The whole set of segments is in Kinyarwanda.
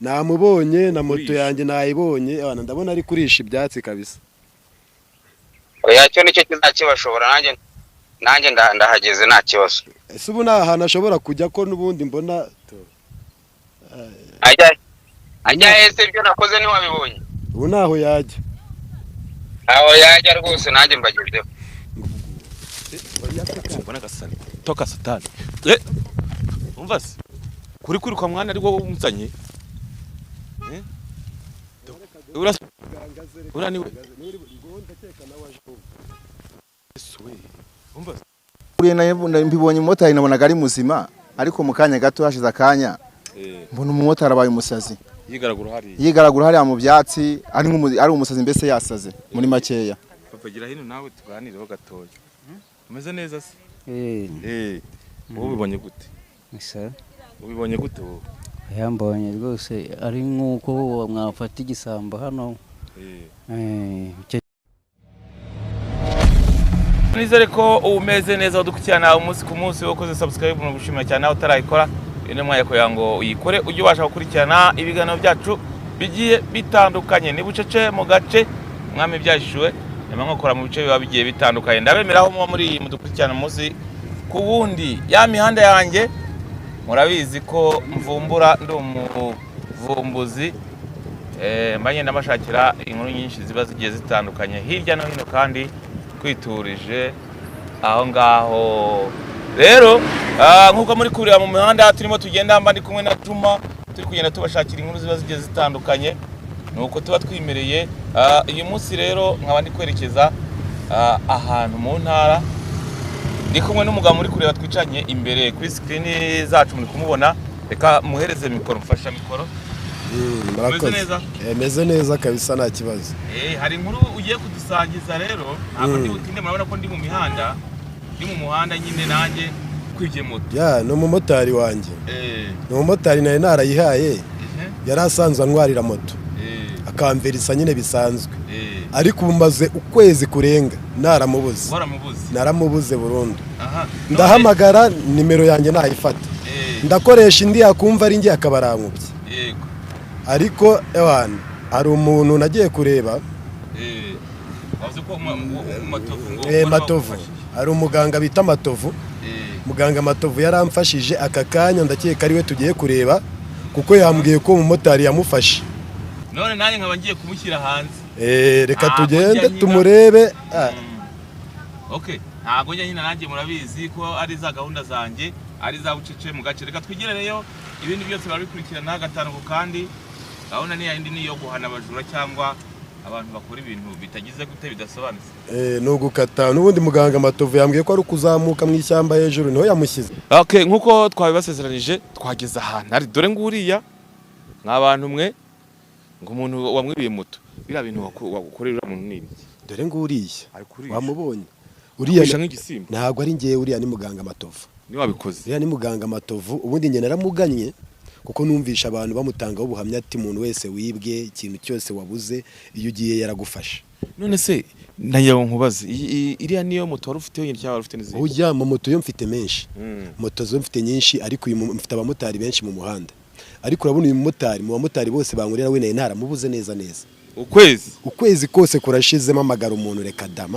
namubonye na moto yanjye nayibonye abana ndabona ari kurisha ibyatsi kabisa. Oya cyo nicyo kizakibashobora nanjye ndahageze nta kibazo. Ese ubu nta hantu ashobora kujya ko n'ubundi mbona ajya ese ibyo nakoze ni wabibonye. Ubu naho yajya. Aho yajya rwose nanjye mbagezeho. Mbona gasani toka satani umva se kuri kwa mwana ari wo umuzanye uraniwe umva uriye naye mbibonye umumotari nabonaga ari muzima ariko mu kanya gato hashize akanya mbona umumotari abaye umusazi yigaragura hari mu byatsi ari umusazi mbese yasaze muri makeya. Papa gira hino nawe tuganireho gatoya umeze neza se wowe ubibonye gute? Ubibonye gute wowe? Yambonye rwose ari nkuko mwafata igisambo hano. Nizere ko umeze neza udukurikirana umunsi ku munsi ukoze subscribe no gushimira cyane aho utarayikora ine mwayeko yango uyikore ujye ubasha gukurikirana ibiganiro byacu bigiye bitandukanye ni bucece mu gace mwami byashuwe nyuma nkokora mu bice biba bigiye bitandukanye ndabemeraho muri mudukurikirana umunsi ku wundi ya mihanda yanjye murabizi ko mvumbura ndi umuvumbuzi mbanye ndamashakira inkuru nyinshi ziba zigiye zitandukanye hirya no hino kandi kwiturije aho ngaho rero nkuko muri kurira mu mihanda turimo tugenda mba ndi kumwe na Juma turi kugenda tubashakira inkuru ziba zigiye zitandukanye nuko tuba twimereye uyu munsi rero nkaba ndi kwerekeza ahantu mu ntara ndi kumwe n'umugabo muri kureba twicanye imbere kuri screen zacu muri kumubona reka muhereze mikoro mfasha mikoro. Meze neza kabisa nta kibazo. Hari inkuru ugiye kudusangiza rero ntabwo ndi butinde murabona ko ndi mu mihanda ndi mu muhanda nyine nanjye kwibye moto. No mumotari wanjye. No mumotari naye narayihaye yari asanzwe antwarira moto. Akamverisa nyine bisanzwe. Ariko umaze ukwezi kurenga naramubuze. Naramubuze burundu. Ndahamagara nimero yanjye nayifata. Ndakoresha indi yakumva ari ngiye akabarankubye. Ariko ewana hari umuntu nagiye kureba Matovu hari umuganga bita Matovu muganga Matovu yaramfashije aka kanya ndakeka ari we tugiye kureba kuko yambwiye ko umumotari yamufashe none nanjye nkaba ngiye kumushyira hanze reka tugende tumurebe. Okay ntago njye nyina nanjye murabizi ko ari za gahunda zanjye ari za bucece mu gace reka twigerereyo ibindi byose barabikurikirana gatanu ku kandi gahunda ni yindi niyo guhana abajura cyangwa abantu bakora ibintu bitagize gute bidasobanutse. No gukata n'ubundi muganga Matovu yambwiye ko ari kuzamuka mu ishyamba hejuru niho yamushyize. Okay nkuko twabibasezeranije twageze ahantu ari dore nguriya nk'abantu mwe ngo umuntu wamwibiye moto bira bintu wakorera umuntu nibi dore nguriya wamubonye uriya nk'igisimba ntago ari ngiye uriya ni muganga Matovu ni wabikoze uriya ni muganga Matovu ubundi nge naramuganye kuko numvisha abantu bamutangaho ubuhamya ati umuntu wese wibwe ikintu cyose wabuze iyo ugiye yaragufasha. None se nayo nkubaze iriya niyo moto wari ufite wenyine cyangwa ufite n'izindi? Ujya mu moto yo mfite menshi moto zo mfite nyinshi ariko uyu mfite abamotari benshi mu muhanda ariko urabona uyu mumotari mu bamotari bose bankurira we ntaramubuze neza ukwezi kose kurashizemo amagara umuntu rekada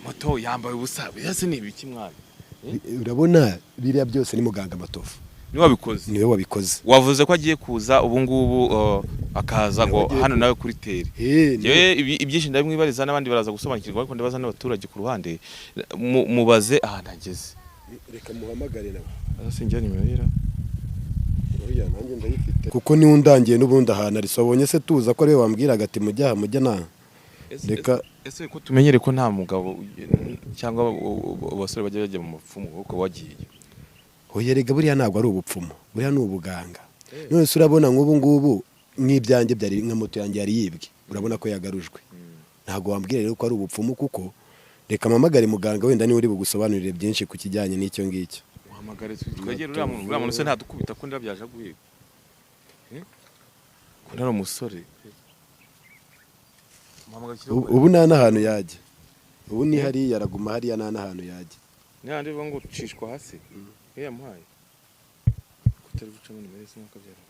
moto yambaye ubusa byase ni ibiki mwana urabona biriya byose ni muganga Matovu niwe wabikoze wavuze ko agiye kuza ubu ngubu akaza ngo hano nawe kuri teri yewe ibyinshi ndabimwibariza n'abandi baraza gusobanukirwa ariko ndabaza n'abaturage ku ruhande mubaze ahantu ageze reka muhamagare nawe asinjya nimero oya nanjye ndayifite kuko ni undangiye n'ubundi ahantu ari sobonye se tuza ko ariwe wambwiraga ati mujya na reka ese ko tumenyere ko nta mugabo cyangwa abasore bajya mu mupfumu kuko wagiye Oyerega buriya ntabwo ari ubupfumo buriya ni ubuganga none se urabona nk'ubu ngubu nk'ibyanjye byari nka moto yanjye yari yibwe urabona ko yagarujwe ntabwo wambwira rero ko ari ubupfumo kuko reka mpamagare muganga wenda niwe uri bugusobanurire byinshi ku kijyanye n'icyo ngicyo uhamagare twegere uriya muntu se ntadukubita ko ndabyaje guhiga ko nari umusore ubu nta n'ahantu yajya ubu ni hariya araguma hariya nta n'ahantu yajya n'ahandi bivuga ngo ucishwa hasi yamuhaye kutari guca muri mezi n'uko byara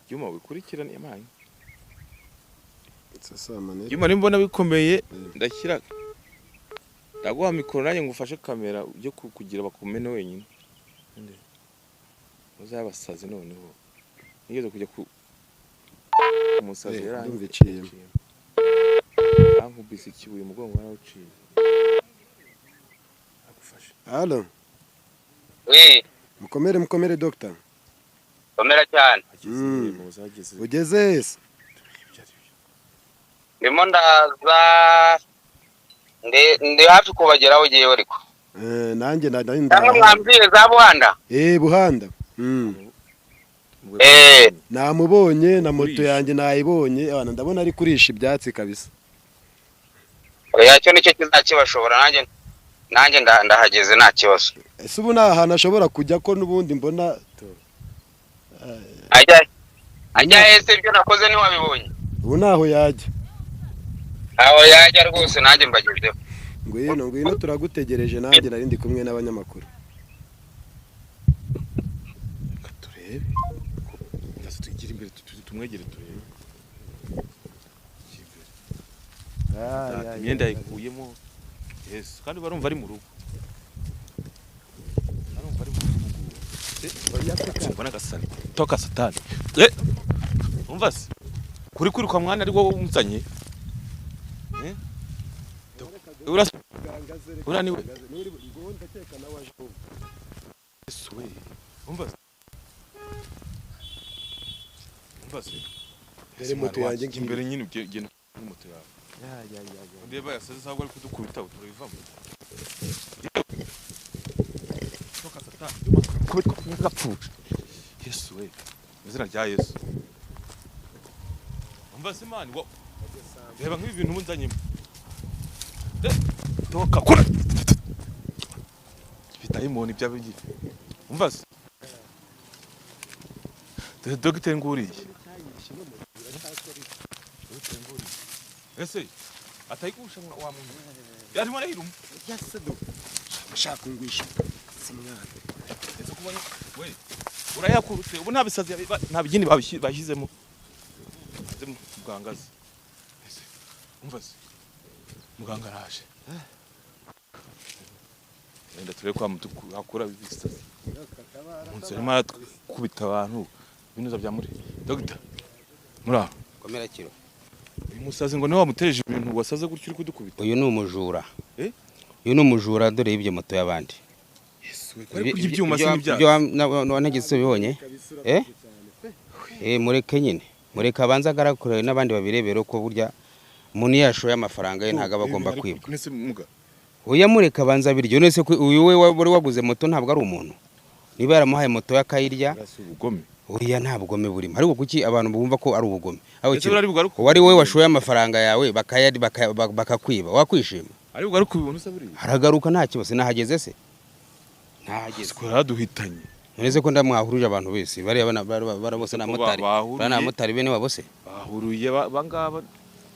Juma wikurikirana yamanyi. Sasa manene. Juma nimbona bikomeye ndashyira ndaguha mikoro nanjye ngufashe kamera ujye kugira bakumene wenyine. Uzabasaze noneho. Nigeze kujya ku umusazi yarangiciye. Ankubise ikibuye umugongo warawuciye. Agufashe. Allo. Oui, Mukomere doctor. komera cyane. Ugeze hese? Ndimo ndaza ndi hafi kubageraho ugiye ariko. Nanjye Cyangwa mwambire za Buhanda? Buhanda. Namubonye na moto yanjye nayibonye abana ndabona ari kurisha ibyatsi kabisa. Oya cyo nicyo kizakibashobora nanjye ndahageze nta kibazo. Ese ubu nta hantu ashobora kujya ko nubundi mbona ajya hese ibyo nakoze ni wabibonye. Ubu naho yajya. Aho yajya rwose nanjye mbagezeho. Ngwino turagutegereje nanjye nari ndi kumwe n'abanyamakuru. Turebe. Ndaza tugira imbere tumwegere turebe. Imyenda yikuyemo. Yes, kandi barumva ari mu rugo. Barumva ari mu rugo. Mbona gasani. Toka satani. Umva se. Kuri kwiruka mwana ari wowe umuzanye. Urani we. Yesu we. Umva se. Umva se. Mbere moto yanjye imbere nyine ugenda moto yawe. Ya. Ndeba yasaze sabwo ari kudukubita turabivamo. Toka satani. Kubitwa ngapfuca. Yesu we. Izina rya Yesu. Umva se mani wo. Reba nk'ibi bintu munzanyemo. Toka kura. Bitayimoni byabigi. Umva se. Dogiteri nguriye. Ese atayigusha wa muntu. Yari mwana hirumu. Yasedo. Bashaka kungwisha. Simwana. Ese kubona we. Urayakurutse ubu ntabisazi ntabigini bashyizemo. Mugangazi. Ese umva se. Muganga araje. Enda turebe kwa mutuku akora bisazi. Umunsi arimo kubita abantu binuza bya muri. Dogita. Mura. Komera kiro. Umusazi ngo niwe wamutereje ibintu wasaze gutyo uri kudukubita. Uyu ni umujura. Uyu ni umujura dore ibyo moto y'abandi. Yesu we kwari kurya ibyuma sinibya. Wanageze bibonye. Mureke nyine. Mureke abanza agarakure n'abandi babirebera ko burya umuntu yashoye amafaranga ye ntago abagomba kwiba. Nese muga. Oya mureke abanza biryo nese uyu we wari waguze moto ntabwo ari umuntu. Niba yaramuhaye moto yakayirya. Ubugome. Uriya nta bugome burimo ariko kuki abantu bumva ko ari ubugome wari wowe washoye amafaranga yawe bakakwiba wakwishima ari bugaruka ibintu saburi haragaruka nta kibazo nahageze se ntahageze ko raduhitanye nonese ko ndamwahuruje abantu bese bari bose na motari bana motari bene babose bahuruye bangaba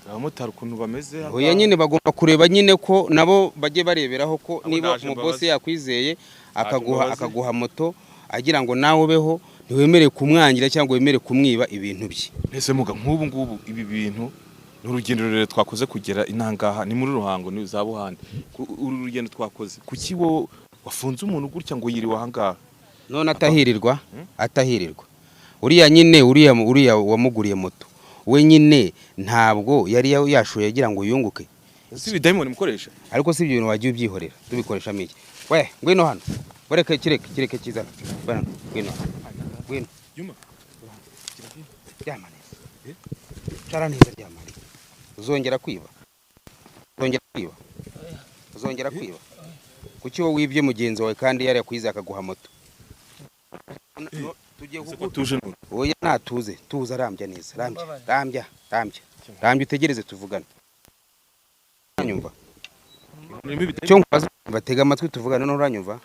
abamotari ukuntu bameze oya nyine bagomba kureba nyine ko nabo bagiye bareberaho ko niba mu boss yakwizeye akaguha moto agira ngo nawe beho ntiwemere kumwangira cyangwa wemere kumwiba ibintu bye. Ese muga nk'ubu ngubu ibi bintu n'urugendo rurerure twakoze kugera inangaha ni muri Ruhango ni za Buhanda. Uru rugendo twakoze kuki wo wafunze umuntu gutya ngo yiriwe ahangaha none atahirirwa uriya nyine uriya wamuguriye moto we nyine ntabwo yari yashoye agira ngo yunguke. Si bidayimoni mukoresha ariko si ibyo bintu wagiye ubyihorera tubikoresha miki we ngwino hano bareke kireke kiza bana ngwino Juma Jamani Charaneza jamani uzongera kwiba kuki wo wibye mugenzi wawe kandi yari yakwiza akaguha moto tugiye kugutuje oya natuze tuza arambya neza rambya utegereze tuvugane uranyumva cyo batega amatwi tuvugane no uranyumva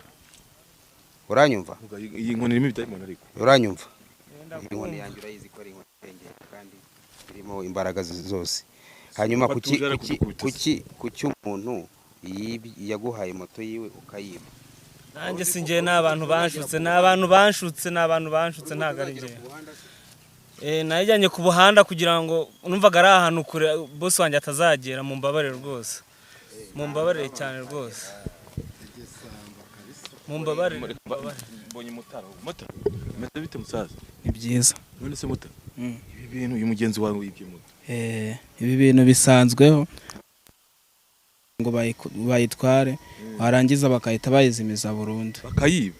iyi nkoni irimo ibidayimoni ariko uranyumva inkoni yanjye urayizi ko ari inkoni kandi irimo imbaraga zose hanyuma kuki umuntu yaguhaye moto yiwe ukayiba nanjye singiye n'abantu banshutse ntago ari njye Najyanye ku buhanda kugira ngo numvaga ari ahantu kure boss wanjye atazagera, mu mbabarire rwose, mu mbabarire cyane rwose, mu mbabarire. Mbonye mutara meze bite musaza? Ni byiza. None se muta ibi bintu uyu mugenzi wawe wibye muta? Ibi bintu bisanzweho ngo bayitware warangiza bakahita bayizimiza burundu bakayiba.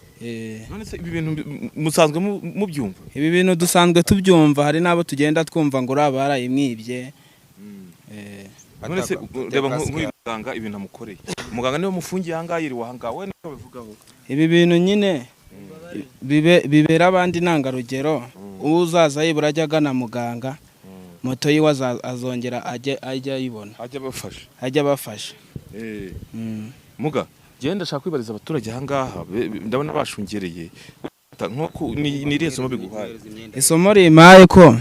None se ibi bintu musanzwe mubyumva? Ibi bintu dusanzwe tubyumva, hari nabo tugenda twumva ngo ura barayimwibye. None se reba nk'uyu muganga ibintu amukoreye, umuganga niwe mufungiye ahangaha yiri wahanga, we niko bivugaho. Ibi bintu nyine bibera abandi ntangarugero, uzaza yibura ajya agana muganga, moto yiwe azongera ajya ayibona, ajya abafasha. Muga genda ndashaka kwibariza abaturage ahangaha, ndabona bashungereye ni irihe somo biguhaye? Isomo rimaye ko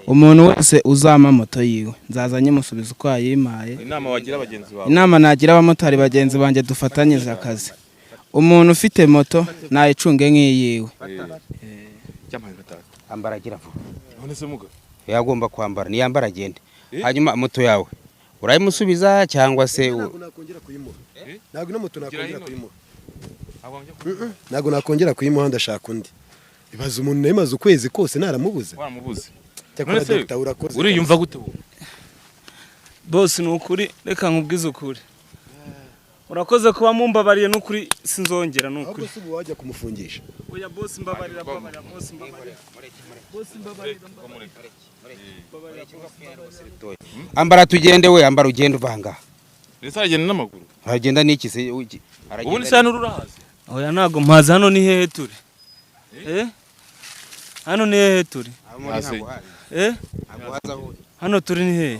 umuntu wese uzama moto yiwe nzaza nyimusubiza uko yayimaye. Inama wagira abagenzi bawe? Inama nagira abamotari bagenzi banjye dufatanyije akazi, umuntu ufite moto nayicunge nk'iyiwe. Ambara agira vuba. None se muga yagomba kwambara, niyambara agende. Hanyuma moto yawe urayimusubiza cyangwa se ntabwo ino moto nakongera kuyimuha, ntabwo nakongera kuyimuha, ndashaka undi. Ibaza umuntu nemaze ukwezi kose naramubuze. Waramubuze? Cyakora Dr. urakoze. Uriyumva gute wowe? Boss ni ukuri, reka nkubwize ukuri. Urakoze kuba mumbabariye n'ukuri, sinzongera n'ukuri. Ahubwo ubu wajya kumufungisha. Oya boss mbabarira, boss mbabarira. Boss mbabarira. ambara tugende we, ambara ugende uvanga. Ese aragenda n'amaguru? Aragenda n'iki se? Ubundi se hano urahazi? Oya ntago mpazi, hano ni hehe turi? Hano ni hehe turi? Hano turi ni hehe?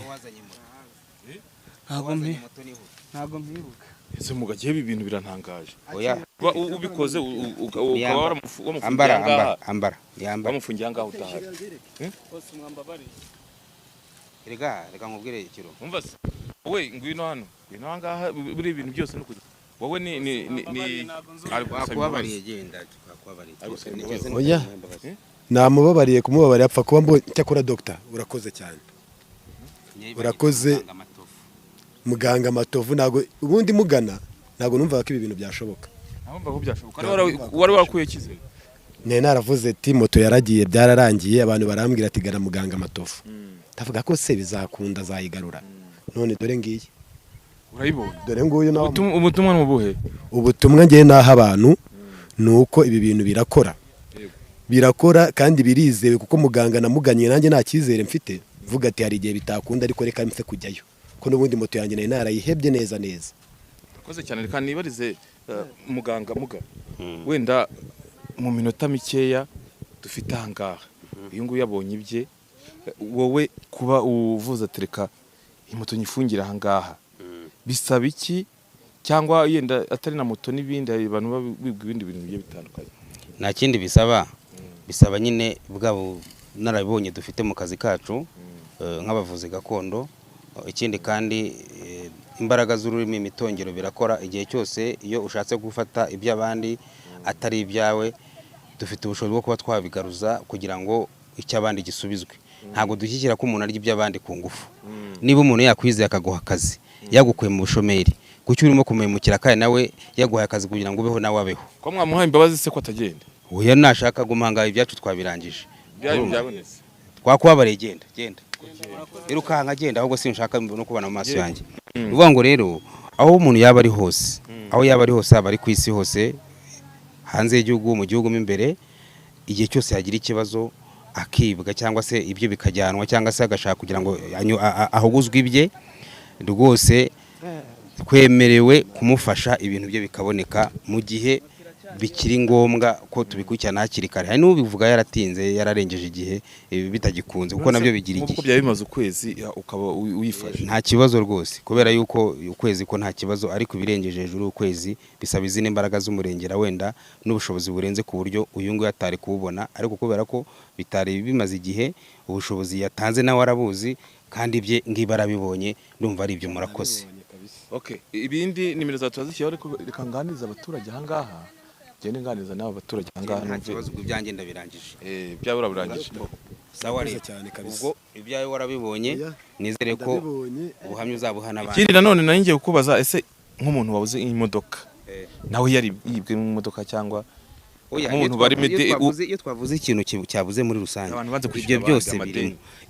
Ntago mpibuka. Ese mugagiye ibi bintu birantangaje. Oya ubikoze ukaba waramufungiye ambara yambara wamufungiye ahangaha utahari. Bose mwambabariye. Reka nkubwire ikiro. Umva se wowe ngwino hano, ngwino ahangaha buri ibintu byose no kujya wowe ni akubabariye, genda akubabariye. Oya namubabariye, kumubabarira apfa kuba mbonye. Cyakora Dr. urakoze cyane, urakoze muganga Matovu. Ntago ubundi mugana, ntago numva ko ibi bintu byashoboka. Ntabwo ko byashoboka. Wari warakuye kize? Naravuze ati moto yaragiye, byararangiye, abantu barambwira ati gana muganga Matovu. Ndavuga ko se bizakunda zayigarura. None dore ngiye urayibona, dore nguyu nawe. Ubutumwa n'ubuhe? Ubutumwa ngiye naha abantu nuko ibi bintu birakora kandi birizewe, kuko muganga namuganye nanjye nta cyizere mfite, vuga ati hari igihe bitakunda, ariko reka mfe kujyayo, ko n'ubundi moto yanjye nayo narayihebye neza. Urakoze cyane. Reka nibarize muganga wenda mu minota mikeya dufite ahangaha, uyu nguyu yabonye ibye, wowe kuba uvuza tereka moto nyifungira ahangaha bisaba iki? Cyangwa yenda atari na moto n'ibindi, abantu babibwa ibindi bintu bigiye bitandukanye? Nta kindi bisaba nyine bwabo narabibonye dufite mu kazi kacu nk'abavuzi gakondo. Ikindi kandi imbaraga z'ururimi, imitongero birakora igihe cyose. Iyo ushatse gufata iby'abandi atari ibyawe, dufite ubushobozi bwo kuba twabigaruza kugira ngo icy'abandi gisubizwe. Ntabwo dushyikira ko umuntu arya iby'abandi ku ngufu. Niba umuntu yakwizeye akaguha akazi, yagukuye mu bushomeri, kuki urimo kumemukira kandi nawe yaguhaye akazi kugira ngo ubeho nawe abeho? Ko mwamuhaye imbabazi se ko atagenda? Oya nashaka gumanga ibyacu twabirangije. Byabonetse. Twakubabariye, genda. Irukanka genda, ahubwo sinshaka no kubana mu maso yanjye. Uvuga ngo rero aho umuntu yaba ari hose, aba ari ku isi hose, hanze y'igihugu, mu gihugu imbere, igihe cyose yagira ikibazo akibwa cyangwa se ibyo bikajyanwa cyangwa se agashaka kugira ngo ahuguzwe ibye, rwose twemerewe kumufasha ibintu bye bikaboneka mu gihe bikiri ngombwa ko tubikurikirana hakiri kare. Hari n'ubivuga yaratinze, yararengeje igihe bitagikunze, kuko nabyo bigira igihe. Uko byaba bimaze ukwezi ukaba uyifashe, nta kibazo rwose, kubera yuko ukwezi ko nta kibazo, ariko birengeje hejuru ukwezi bisaba izindi imbaraga z'umurengera wenda n'ubushobozi burenze ku buryo uyu nguyu atari kububona, ariko kubera ko bitari bimaze igihe, ubushobozi yatanze nawe arabuzi kandi bye ngiba arabibonye, ndumva ari ibyo. Murakoze. Okay, ibindi nimero za twazishyiraho, ariko reka nganiriza abaturage ahangaha, gende nganiriza n'aba baturage ahangaha. Nta kibazo, byanjye ndabirangije. Byabura birangije. sawa rero ubwo ibyawe warabibonye nizere ko ubuhamya uzabuha n'abandi. Ikindi nanone nari ngiye kukubaza ese nk'umuntu wabuze imodoka nawe yari yibwe mu modoka cyangwa iyo twavuze ikintu cyabuze muri rusange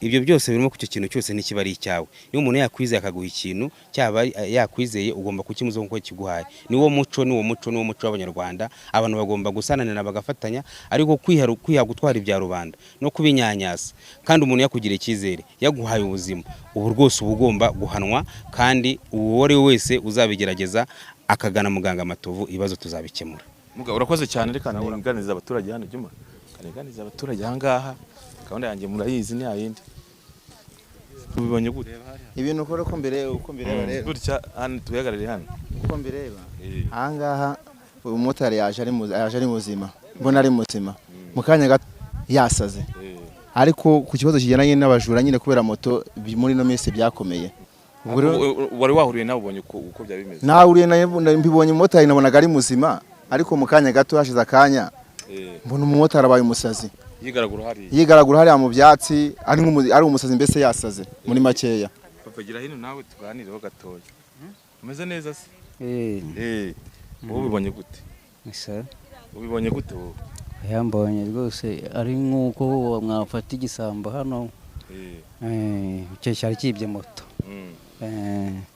ibyo byose birimo ku cyo kintu cyose n'ikiba ari icyawe. Iyo umuntu yakwizeye akaguha ikintu cyaba yakwizeye ugomba kukimuza nkuko kiguhaye. Niwo muco w'Abanyarwanda. Abantu bagomba gusananira bagafatanya, ariko kwiha gutwara ibya rubanda no kubinyanyasa. Kandi umuntu yakugiriye icyizere yaguhaye ubuzima, ubu rwose uba ugomba guhanwa, kandi uwo ari we wese uzabigerageza akagana muganga Matovu ibibazo tuzabikemura. Muga urakoze cyane, reka nganiza abaturage hano Juma. Kaniganiza abaturage ahangaha. Gahunda yanjye murayizi ni yayindi. Ubibonye gute? Ibintu ukora ko mbere rero. Gutya hano tuyagarire hano. Uko mbireba. Ahangaha umumotari yaje ari muzima. Mbona ari muzima. Mukanya gato yasaze. Ariko ku kibazo kigenanye n'abajura nyine kubera moto muri no minsi byakomeye. Wari wahuriye nawe ubonye uko bya bimeze? Nahuriye nawe mbibonye umumotari nabonaga ari muzima. Ariko mukanya gato hashize akanya mbona umumotari abaye umusazi. Yigaragura hari mu byatsi ari umusazi mbese yasaze muri makeya. Papa gira hino nawe tuganireho gatoya. Umeze neza se? Wowe ubibonye gute? Isa. Ubibonye gute wowe? Yambonye rwose ari nkuko mwafata igisambo hano. Cyo cyari kibye moto.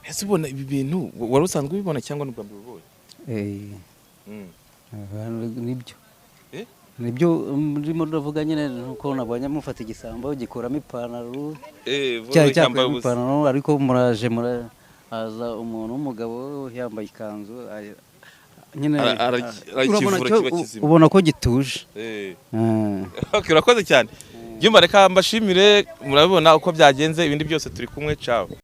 Ese ubona ibi bintu wari usanzwe ubibona cyangwa n'ubwa mbere ubonye? Nibyo ndimo ndavuga nyine nuko nabonye mufata igisambo gikuramo ipantaro cyambaye ipantaro, ariko muraje muraza umuntu w'umugabo yambaye ikanzu nyine ubona ko gituje. Urakoze cyane Juma, reka mbashimire, murabibona uko byagenze, ibindi byose turi kumwe. Ciao.